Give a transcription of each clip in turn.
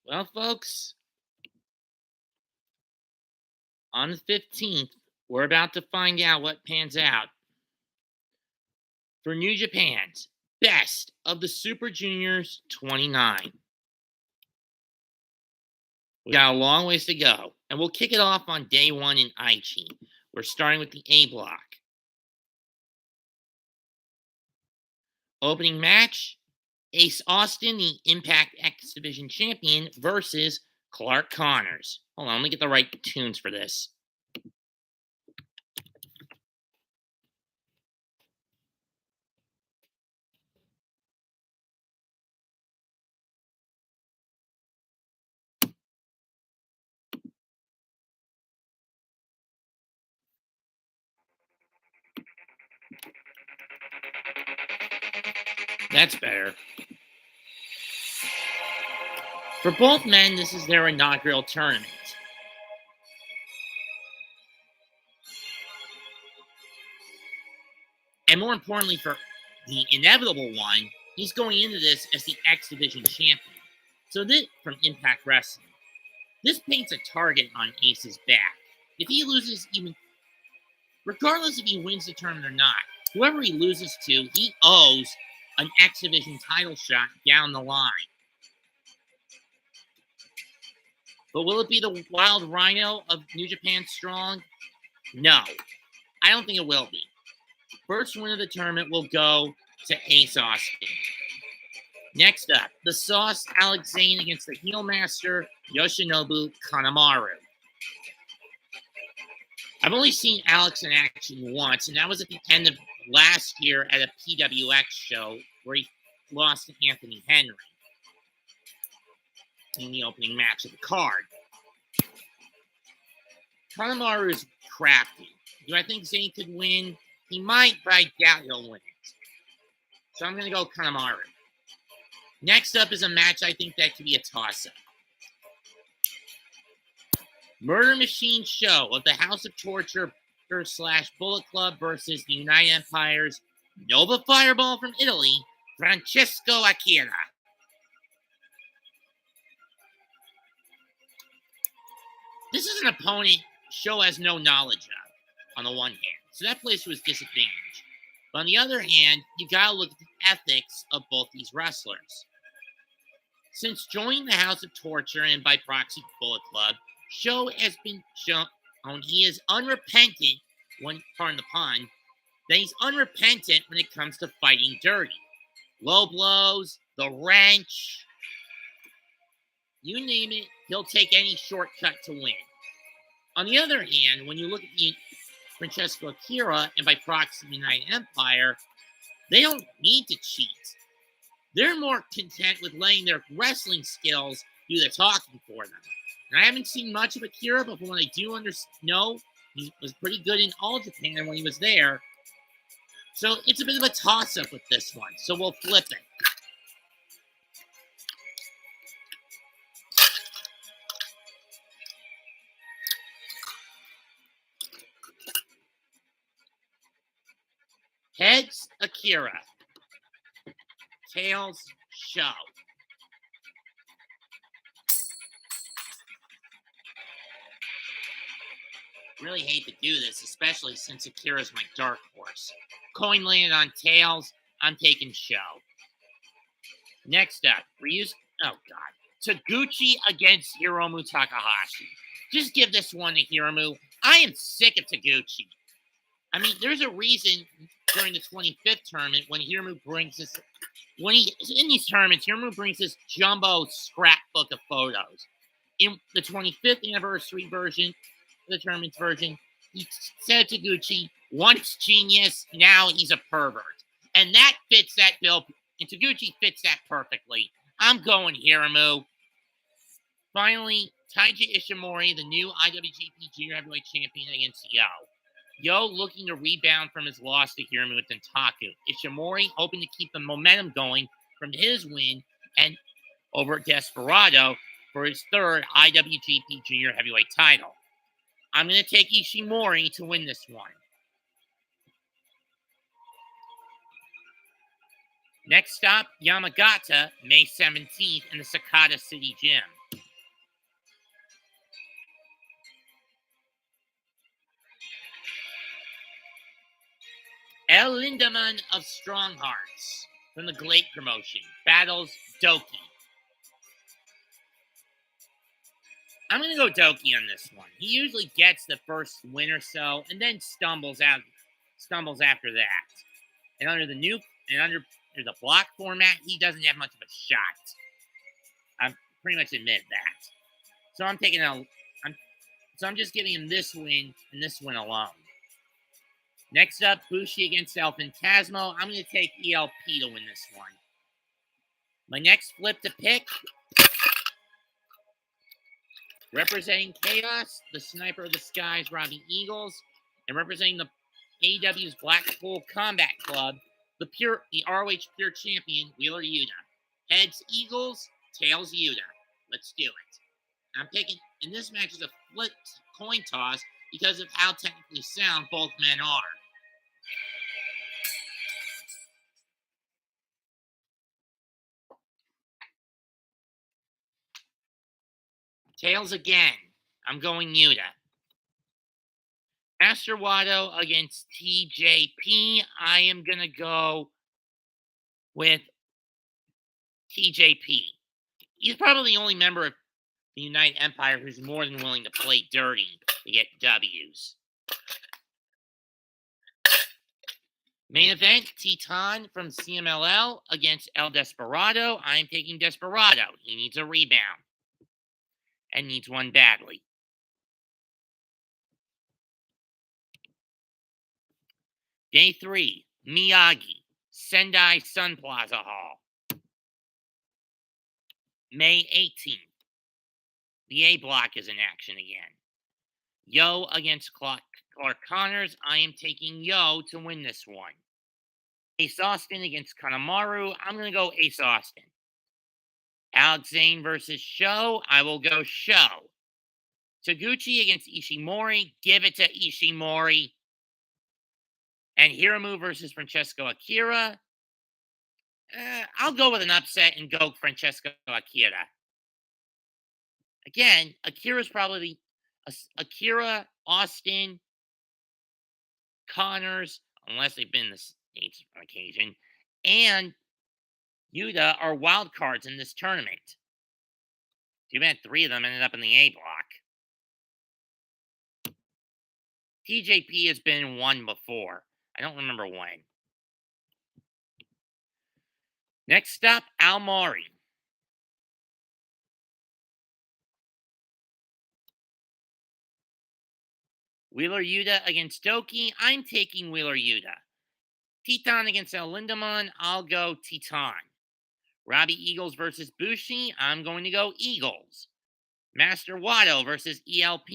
Well, folks, on the 15th, we're about to find out what pans out for New Japan's Best of the Super Juniors 29. We got a long ways to go, and we'll kick it off on day one in Aichi. We're starting with the A block. Opening match, Ace Austin, the Impact X Division champion, versus Clark Connors. Hold on, let me get the right tunes for this. That's better. For both men, this is their inaugural tournament. And more importantly, for the inevitable one, he's going into this as the X Division champion. So this, from Impact Wrestling, this paints a target on Ace's back. If he loses, even regardless if he wins the tournament or not, whoever he loses to, he owes an X Division title shot down the line. But will it be the Wild Rhino of New Japan Strong? No, I don't think it will be. First win of the tournament will go to Ace Austin. Next up, the Sauce Alex Zane against the heel master Yoshinobu Kanamaru. I've only seen Alex in action once, and that was at the end of last year at a PWX show where he lost to Anthony Henry in the opening match of the card. Kanamaru is crafty. Do I think Zane could win? He might, but I doubt he'll win it. So I'm going to go Kanamaru. Next up is a match I think that could be a toss-up. Murder Machine Show of the House of Torture / Bullet Club versus the United Empire's Nova Fireball from Italy, Francesco Akira. This is an opponent Show has no knowledge of, on the one hand. So that plays to his disadvantage. But on the other hand, you gotta look at the ethics of both these wrestlers. Since joining the House of Torture and by proxy Bullet Club, Show has been shown he is unrepentant, pardon the pun, that he's unrepentant when it comes to fighting dirty. Low blows, the wrench, you name it, he'll take any shortcut to win. On the other hand, when you look at the Francesco Akira and by proxy the United Empire, they don't need to cheat. They're more content with letting their wrestling skills do the talking for them. And I haven't seen much of Akira, but from what I do know, he was pretty good in All Japan when he was there. So it's a bit of a toss-up with this one. So we'll flip it. Heads, Akira. Tails, Show. Really hate to do this, especially since Akira's my dark horse. Coin landed on Tails. I'm taking Show. Next up, Taguchi against Hiromu Takahashi. Just give this one to Hiromu. I am sick of Taguchi. I mean, there's a reason during the 25th tournament when Hiromu brings this, when he's in these tournaments, Hiromu brings this jumbo scrapbook of photos. In the 25th anniversary version, the tournament's version, he said to Taguchi, once genius, now he's a pervert. And that fits that bill, and Taguchi fits that perfectly. I'm going Hiromu. Finally, Taiji Ishimori, the new IWGP Junior Heavyweight Champion against Yo. Yo looking to rebound from his loss to Hiromu with Dentaku. Ishimori hoping to keep the momentum going from his win and over at Desperado for his third IWGP Junior Heavyweight title. I'm going to take Ishimori to win this one. Next stop, Yamagata, May 17th in the Sakata City Gym. El Lindemann of Strong Hearts from the Glade promotion battles Doki. I'm going to go Doki on this one. He usually gets the first win or so and then stumbles after that. And under the block format, he doesn't have much of a shot. I pretty much admit that. So I'm just giving him this win and this win alone. Next up, Bushi against Alphentasmo. I'm going to take ELP to win this one. My next flip to pick, representing Chaos, the Sniper of the Skies, Robbie Eagles, and representing the AEW's Blackpool Combat Club, the ROH Pure Champion, Wheeler Yuta. Heads Eagles, tails Yuta. Let's do it. I'm picking, and this match is a flipped coin toss because of how technically sound both men are. Tails again. I'm going Yuta. Master Wato against TJP. I am going to go with TJP. He's probably the only member of the United Empire who's more than willing to play dirty to get W's. Main event, Titan from CMLL against El Desperado. I'm taking Desperado. He needs a rebound. And needs one badly. Day 3, Miyagi, Sendai Sun Plaza Hall. May 18th. The A block is in action again. Yo against Clark Connors. I am taking Yo to win this one. Ace Austin against Kanamaru. I'm going to go Ace Austin. Alex Zane versus Sho. I will go Sho. Taguchi against Ishimori. Give it to Ishimori. And Hiromu versus Francesco Akira. I'll go with an upset and go Francesco Akira. Again, Akira's probably Akira, Austin, Connors, unless they've been in the States on occasion, and Yuta are wild cards in this tournament. Too bad 3 of them ended up in the A block. TJP has been one before. I don't remember when. Next up, Almari. Wheeler Yuta against Doki. I'm taking Wheeler Yuta. Titan against El Lindemann. I'll go Titan. Robbie Eagles versus Bushi. I'm going to go Eagles. Master Wato versus ELP.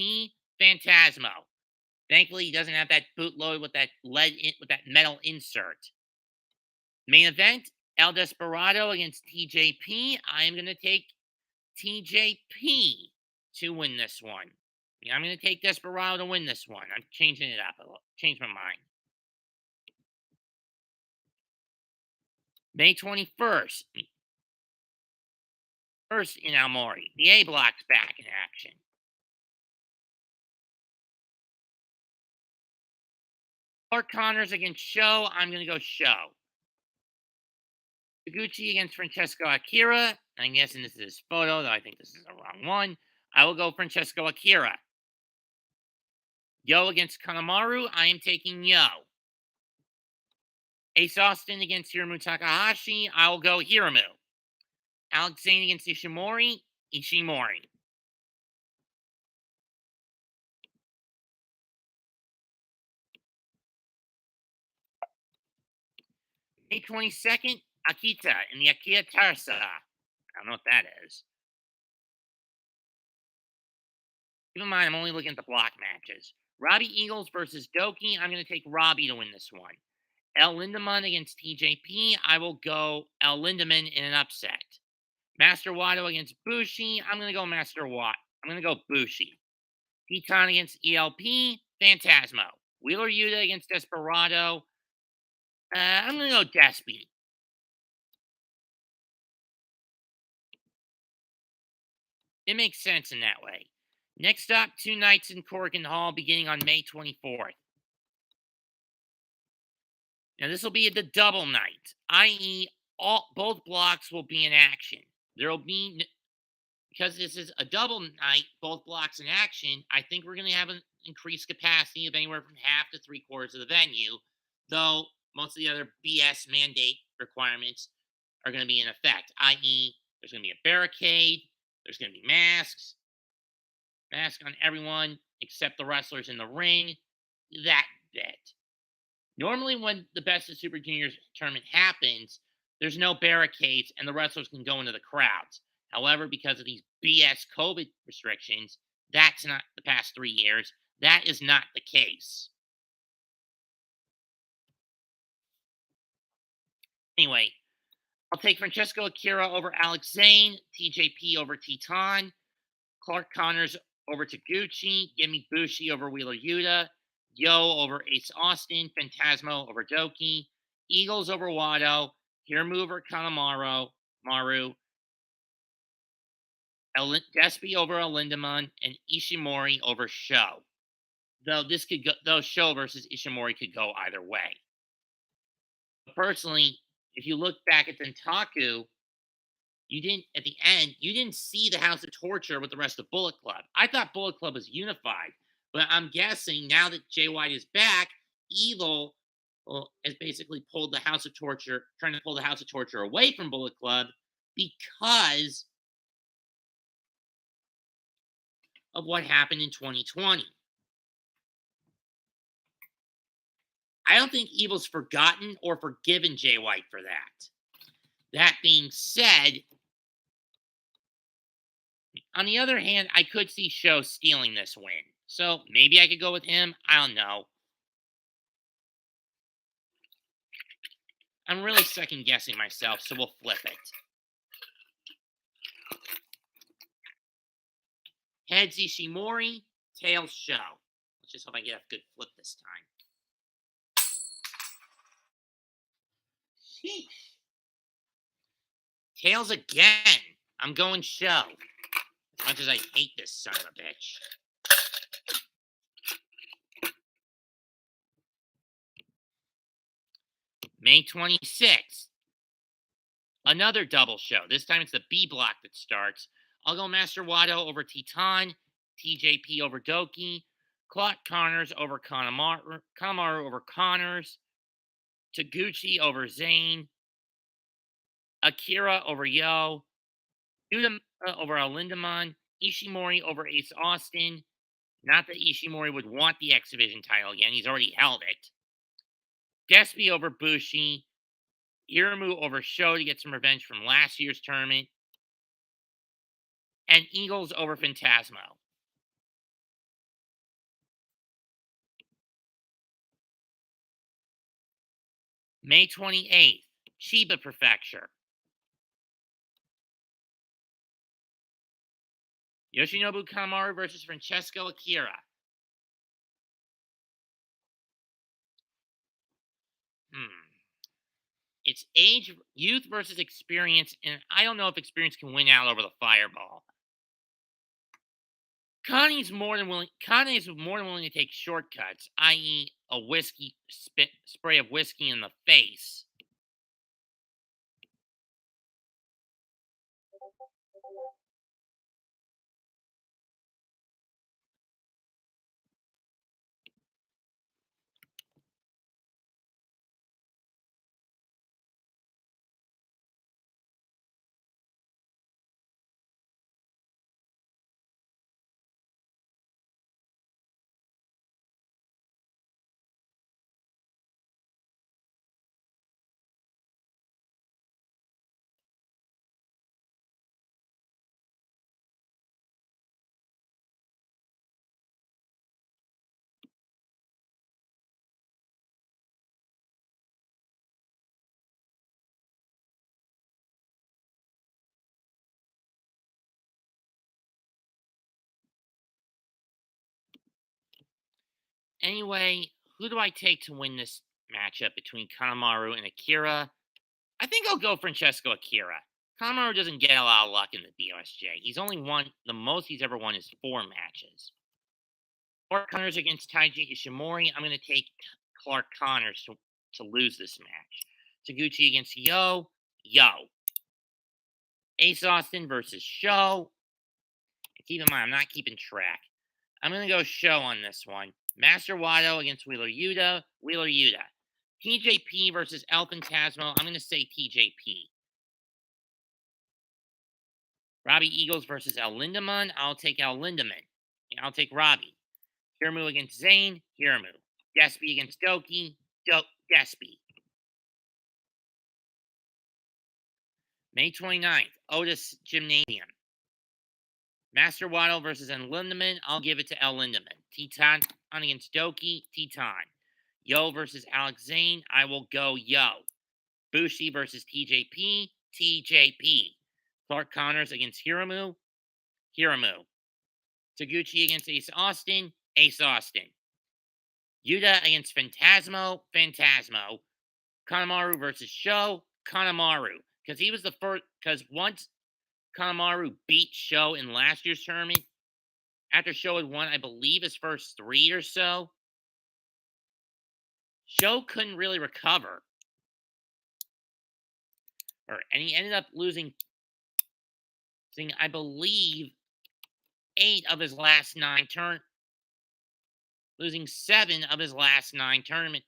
Phantasmo. Thankfully, he doesn't have that bootload with that metal insert. Main event, El Desperado against TJP. I'm going to take TJP to win this one. I'm going to take Desperado to win this one. I'm changing it up a little. Change my mind. May 21st. First in Almori. The A block's back in action. Clark Connors against Sho. I'm going to go Sho. Taguchi against Francesco Akira. I'm guessing this is his photo, though I think this is the wrong one. I will go Francesco Akira. Yo against Kanamaru. I am taking Yo. Ace Austin against Hiromu Takahashi. I will go Hiromu. Alex Zane against Ishimori. Ishimori. May 22nd, Akita in the Akita Tarsa. I don't know what that is. Keep in mind, I'm only looking at the block matches. Robbie Eagles versus Doki. I'm going to take Robbie to win this one. El Lindemann against TJP. I will go El Lindemann in an upset. Master Wato against Bushi. I'm going to go Master Watt. I'm going to go Bushi. Titan against ELP. Phantasmo. Wheeler Yuta against Desperado. I'm going to go Despy. It makes sense in that way. Next up, 2 nights in Corrigan Hall beginning on May 24th. Now this will be the double night, i.e., all both blocks will be in action. There will be because this is a double night, both blocks in action. I think we're going to have an increased capacity of anywhere from half to three quarters of the venue, though most of the other BS mandate requirements are going to be in effect, i.e., there's going to be a barricade, there's going to be mask on everyone except the wrestlers in the ring, that bit. Normally, when the Best of Super Juniors tournament happens, there's no barricades and the wrestlers can go into the crowds. However, because of these BS COVID restrictions, that's not the past 3 years. That is not the case. Anyway, I'll take Francesco Akira over Alex Zane, TJP over Teton, Clark Connors over Taguchi. Give me Bushi over Wheeler Yuta. Yo over Ace Austin. Phantasmo over Doki. Eagles over Wado. Hiromu over Kanamaru. Despy over Lindemann. And Ishimori over Sho. Though Sho versus Ishimori could go either way. But personally, if you look back at Dentaku, you didn't at the end, you didn't see the House of Torture with the rest of Bullet Club. I thought Bullet Club was unified, but I'm guessing now that Jay White is back, Evil has basically pulled the House of Torture, trying to pull the House of Torture away from Bullet Club because of what happened in 2020. I don't think Evil's forgotten or forgiven Jay White for that. That being said, on the other hand, I could see Sho stealing this win. So maybe I could go with him. I don't know. I'm really second guessing myself, so we'll flip it. Heads Ishimori, tails Sho. Let's just hope I get a good flip this time. Sheesh. Tails again. I'm going Sho. As much as I hate this son of a bitch. May 26th. Another double show. This time it's the B block that starts. I'll go Master Wado over Teton, TJP over Doki, Clark Connors over Kamaru over Connors, Taguchi over Zane, Akira over Yo, Yuta over Lindemann, Ishimori over Ace Austin. Not that Ishimori would want the X Division title again. He's already held it. Despy over Bushi. Hiromu over Sho to get some revenge from last year's tournament. And Eagles over Phantasmo. May 28th. Chiba Prefecture. Yoshinobu Kamaru versus Francesco Akira. It's youth versus experience, and I don't know if experience can win out over the fireball. Connie is more than willing to take shortcuts, i.e., a spray of whiskey in the face. Anyway, who do I take to win this matchup between Kanamaru and Akira? I think I'll go Francesco Akira. Kanamaru doesn't get a lot of luck in the BOSJ. He's only won, the most he's ever won is 4 matches. Clark Connors against Taiji Ishimori. I'm going to take Clark Connors to lose this match. Taguchi against Yo. Ace Austin versus Sho. Keep in mind, I'm not keeping track. I'm going to go Sho on this one. Master Wato against Wheeler Yuta. TJP versus Alphentasmo. I'm going to say TJP. Robbie Eagles versus El Lindaman. I'll take El Lindaman. I'll take Robbie. Hiromu against Zane. Hiromu. Despy against Doki. Despy. May 29th, Otis Gymnasium. Master Waddle versus El Lindaman. I'll give it to El Lindaman. Teton against Doki. Teton. Yo versus Alex Zane. I will go Yo. Bushi versus TJP. TJP. Clark Connors against Hiromu. Taguchi against Ace Austin. Yuta against Phantasmo. Kanamaru versus Sho. Kanamaru. Because he was the first. Because once Kanamaru beat Sho in last year's tournament, after Sho had won, I believe, his first 3 or so, Sho couldn't really recover. And he ended up losing, I believe, 8 of his last 9 losing 7 of his last 9 tournament.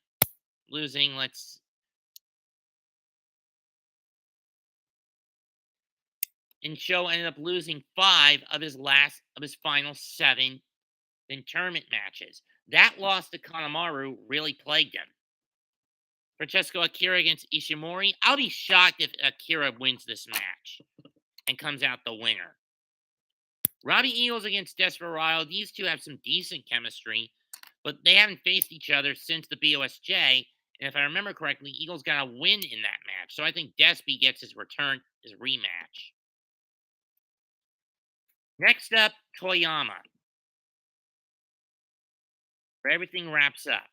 And Sho ended up losing 5 of his final 7 in tournament matches. That loss to Kanamaru really plagued him. Francesco Akira against Ishimori. I'll be shocked if Akira wins this match and comes out the winner. Robbie Eagles against Desperado. These two have some decent chemistry, but they haven't faced each other since the BOSJ. And if I remember correctly, Eagles got a win in that match. So I think Despy gets his rematch. Next up, Toyama. Where everything wraps up.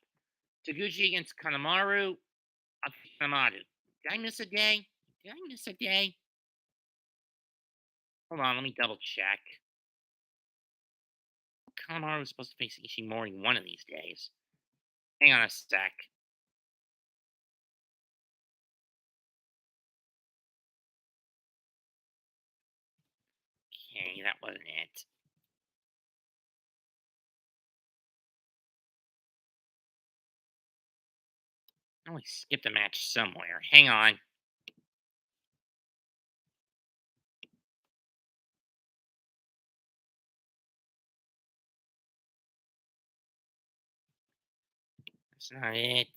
Taguchi against Kanamaru. Kanamaru. Did I miss a day? Hold on, let me double check. Kanamaru was supposed to face Ishimori one of these days. Hang on a sec. Okay, that wasn't it. I always skipped a match somewhere. Hang on. That's not it.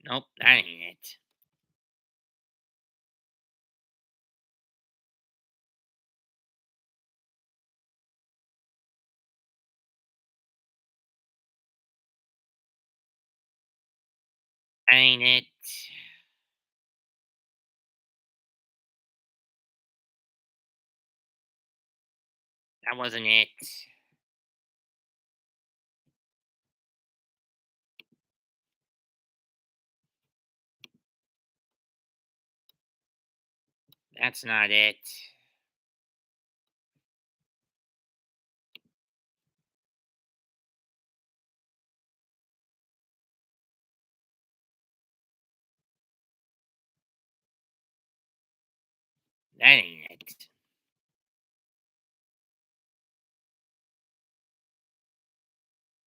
Nope, that ain't it. That ain't it. That wasn't it. That's not it. That ain't it.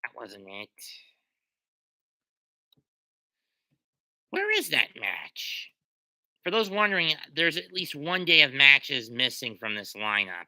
That wasn't it. Where is that match? For those wondering, there's at least one day of matches missing from this lineup.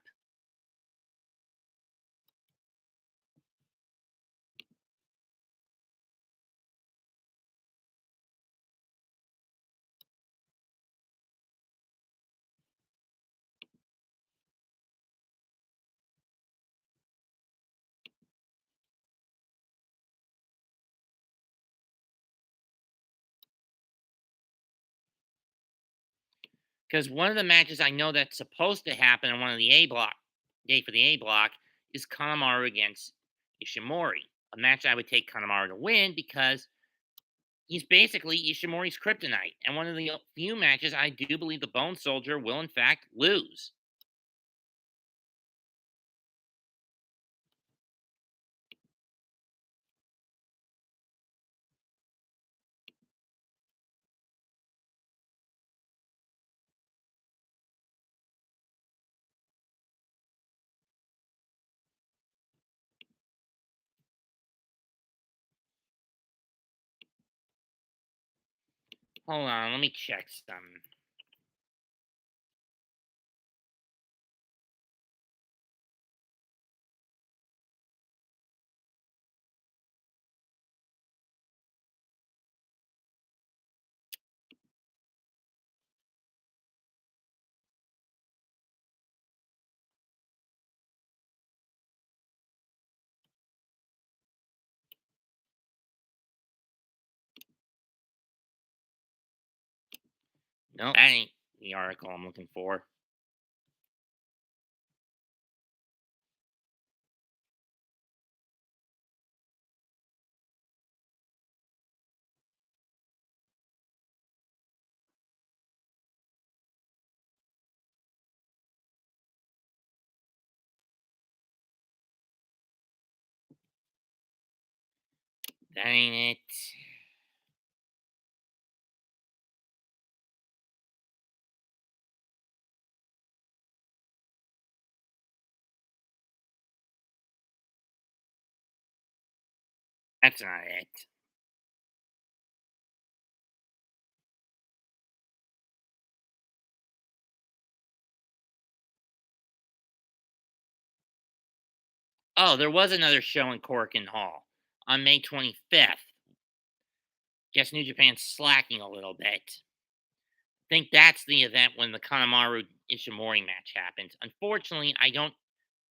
Because one of the matches I know that's supposed to happen on one of the day for the A block, is Kanamaru against Ishimori. A match I would take Kanamaru to win because he's basically Ishimori's kryptonite. And one of the few matches I do believe the Bone Soldier will, in fact, lose. Hold on, let me check some. No, that ain't the article I'm looking for. That ain't it. That's not it. Oh, there was another show in Corkin Hall on May 25th. Guess New Japan's slacking a little bit. I think that's the event when the Kanamaru Ishimori match happens. Unfortunately, I don't.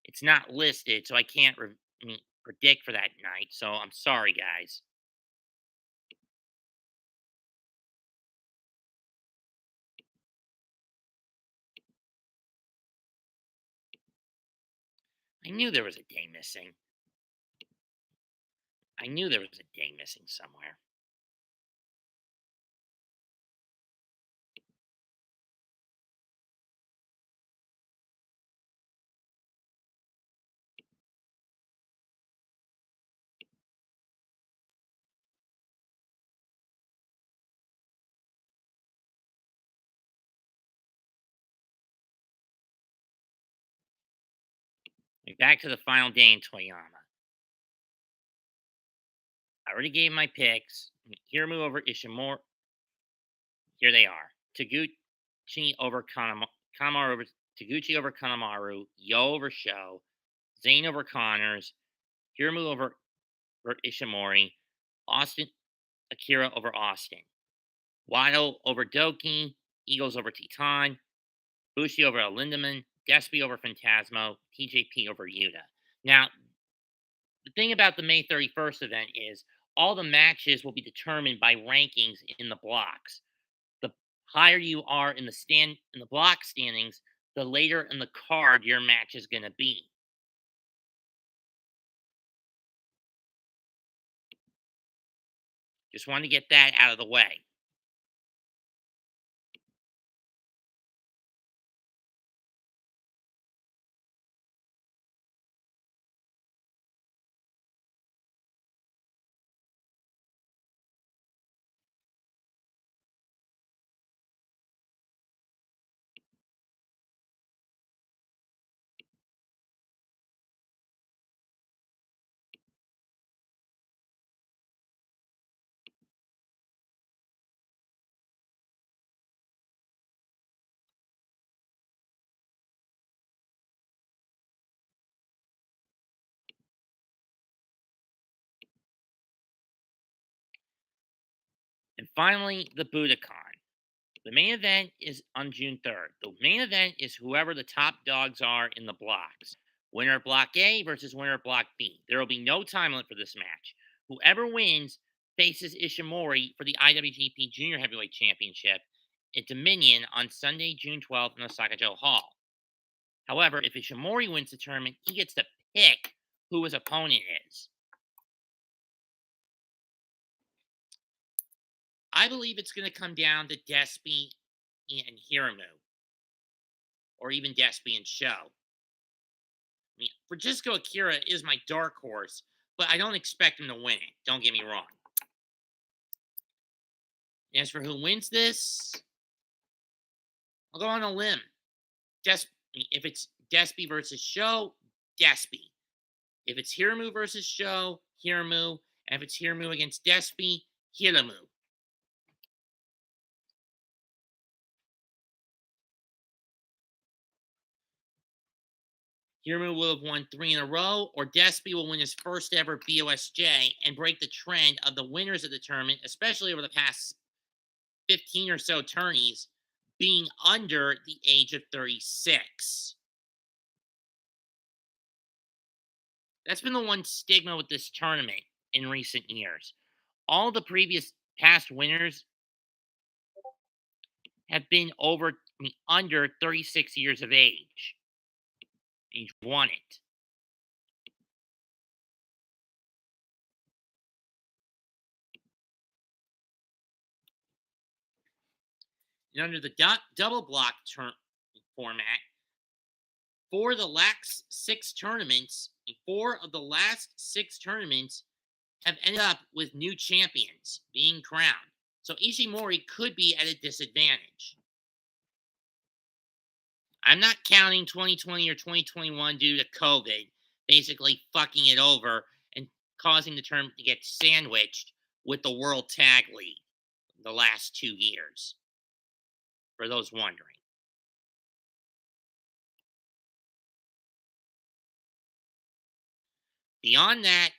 It's not listed, so I can't predict for that night. So I'm sorry, guys. I knew there was a day missing. I knew there was a day missing somewhere. Back to the final day in Toyama. I already gave my picks. Hiromu over Ishimori. Here they are. Taguchi over Kanamaru over Taguchi over Kanamaru. Yo over Show. Zane over Connors. Hiromu over Ishimori. Austin Akira over Austin. Waddle over Doki. Eagles over Titan. Bushi over Lindemann. Despy over Phantasmo. TJP over Yuta. Now, the thing about the May 31st event is all the matches will be determined by rankings in the blocks. The higher you are in the block standings, the later in the card your match is going to be. Just wanted to get that out of the way. And finally, the Budokan. The main event is on June 3rd. The main event is whoever the top dogs are in the blocks. Winner of Block A versus winner of Block B. There will be no time limit for this match. Whoever wins faces Ishimori for the IWGP Junior Heavyweight Championship at Dominion on Sunday, June 12th in Osaka Joe Hall. However, if Ishimori wins the tournament, he gets to pick who his opponent is. I believe it's going to come down to Despy and Hiramu, or even Despy and Show. I mean, Francesco Akira is my dark horse, but I don't expect him to win it. Don't get me wrong. As for who wins this, I'll go on a limb. If it's Despy versus Show, Despy. If it's Hiramu versus Show, Hiramu. And if it's Hiramu against Despy, Hiramu. Hiromu will have won 3 in a row, or Despy will win his first ever BOSJ and break the trend of the winners of the tournament, especially over the past 15 or so tourneys, being under the age of 36. That's been the one stigma with this tournament in recent years. All the previous past winners have been under 36 years of age. He's won it. And under the double block format, four of the last six tournaments have ended up with new champions being crowned. So Ishimori could be at a disadvantage. I'm not counting 2020 or 2021 due to COVID basically fucking it over and causing the tournament to get sandwiched with the World Tag League the last 2 years. For those wondering. Beyond that,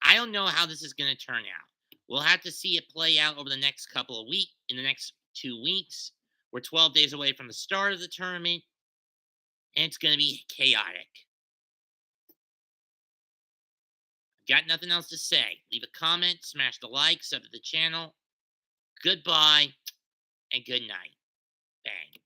I don't know how this is going to turn out. We'll have to see it play out over the next couple of weeks. In the next 2 weeks, we're 12 days away from the start of the tournament, and it's going to be chaotic. Got nothing else to say. Leave a comment, smash the like, sub to the channel. Goodbye, and good night. Bang.